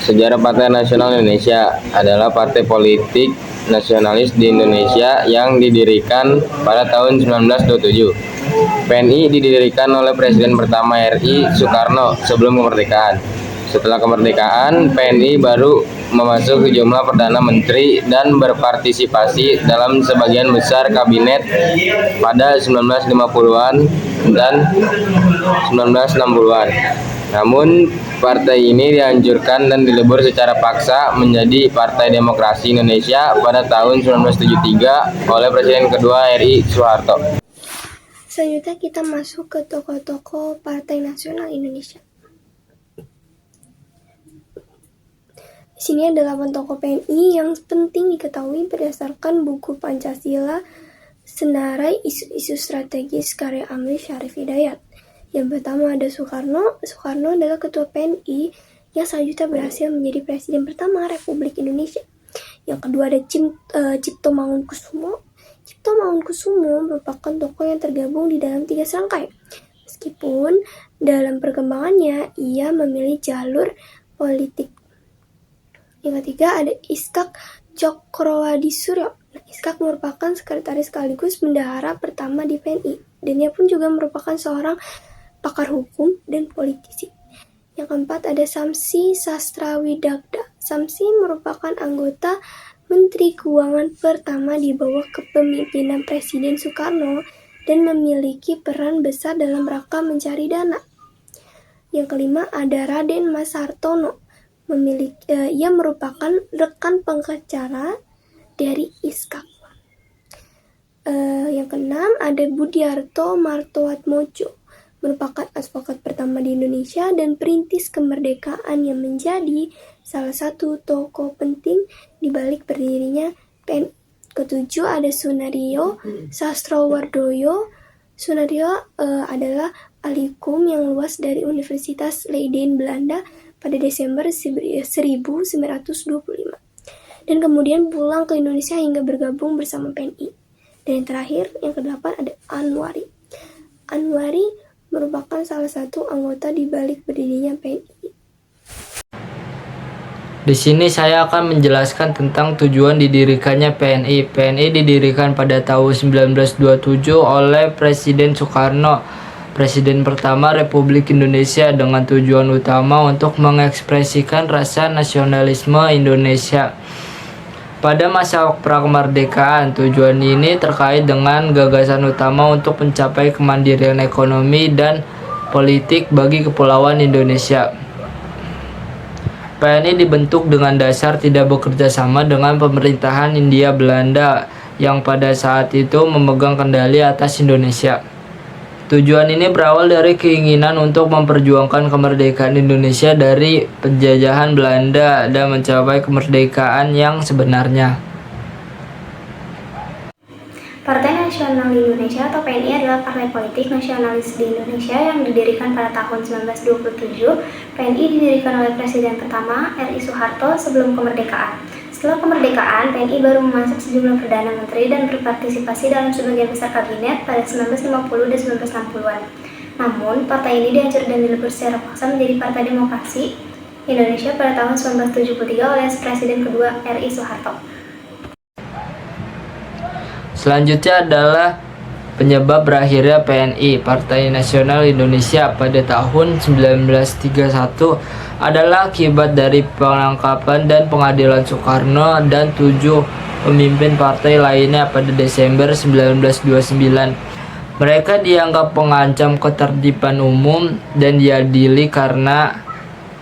Sejarah Partai Nasional Indonesia adalah partai politik nasionalis di Indonesia yang didirikan pada tahun 1927. PNI didirikan oleh Presiden pertama RI Soekarno sebelum kemerdekaan. Setelah kemerdekaan, PNI baru memasuk sejumlah perdana menteri dan berpartisipasi dalam sebagian besar kabinet pada 1950-an dan 1960-an. Namun, partai ini dihancurkan dan dilebur secara paksa menjadi Partai Demokrasi Indonesia pada tahun 1973 oleh Presiden kedua RI Soeharto. Selanjutnya kita masuk ke tokoh-tokoh Partai Nasional Indonesia. Di sini ada 8 tokoh PNI yang penting diketahui berdasarkan buku Pancasila Senarai Isu-isu Strategis karya Amir Syarif Hidayat. Yang pertama ada Soekarno. Soekarno adalah ketua PNI yang selanjutnya berhasil menjadi presiden pertama Republik Indonesia. Yang kedua ada Cipto Mangunkusumo. Cipto Mangunkusumo merupakan tokoh yang tergabung di dalam 3 serangkai. Meskipun dalam perkembangannya ia memilih jalur politik. Yang ketiga ada Iskak Cokrowadisuro. Iskak merupakan sekretaris sekaligus bendahara pertama di PNI. Dan ia pun juga merupakan seorang pakar hukum dan politisi. Yang keempat ada Samsi Sastrawidagda. Samsi merupakan anggota Menteri Keuangan pertama di bawah kepemimpinan Presiden Soekarno dan memiliki peran besar dalam rangka mencari dana. Yang kelima ada Raden Mas Hartono. Ia merupakan rekan pengacara dari Iskak. Yang keenam ada Budiarto Martoatmojo, merupakan advokat pertama di Indonesia dan perintis kemerdekaan yang menjadi salah satu tokoh penting di balik berdirinya PNI. Ketujuh ada Sunario Sastrowardoyo. Sunario adalah ahli hukum yang luas dari Universitas Leiden Belanda pada Desember 1925 dan kemudian pulang ke Indonesia hingga bergabung bersama PNI. Dan yang terakhir, yang kedelapan ada Anwari. Anwari merupakan salah satu anggota di balik berdirinya PNI. Di sini saya akan menjelaskan tentang tujuan didirikannya PNI. PNI didirikan pada tahun 1927 oleh Presiden Soekarno, Presiden pertama Republik Indonesia, dengan tujuan utama untuk mengekspresikan rasa nasionalisme Indonesia. Pada masa prakemerdekaan, tujuan ini terkait dengan gagasan utama untuk mencapai kemandirian ekonomi dan politik bagi Kepulauan Indonesia. PNI dibentuk dengan dasar tidak bekerja sama dengan pemerintahan Hindia Belanda yang pada saat itu memegang kendali atas Indonesia. Tujuan ini berawal dari keinginan untuk memperjuangkan kemerdekaan Indonesia dari penjajahan Belanda dan mencapai kemerdekaan yang sebenarnya. Partai Nasional Indonesia atau PNI adalah partai politik nasionalis di Indonesia yang didirikan pada tahun 1927. PNI didirikan oleh Presiden pertama RI Soeharto sebelum kemerdekaan. Setelah kemerdekaan, PNI baru memasuk sejumlah perdana menteri dan berpartisipasi dalam sebagian besar kabinet pada 1950 dan 1960-an. Namun, partai ini dihancurkan dan dilebur secara paksa menjadi Partai Demokrasi Indonesia pada tahun 1973 oleh Presiden kedua RI Soeharto. Selanjutnya adalah penyebab berakhirnya PNI, Partai Nasional Indonesia, pada tahun 1931 adalah akibat dari penangkapan dan pengadilan Soekarno dan 7 pemimpin partai lainnya pada Desember 1929. Mereka dianggap pengancam ketertiban umum dan diadili karena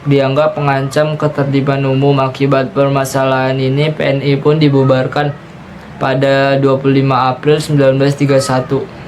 dianggap pengancam ketertiban umum. Akibat permasalahan ini, PNI pun dibubarkan pada 25 April 1931.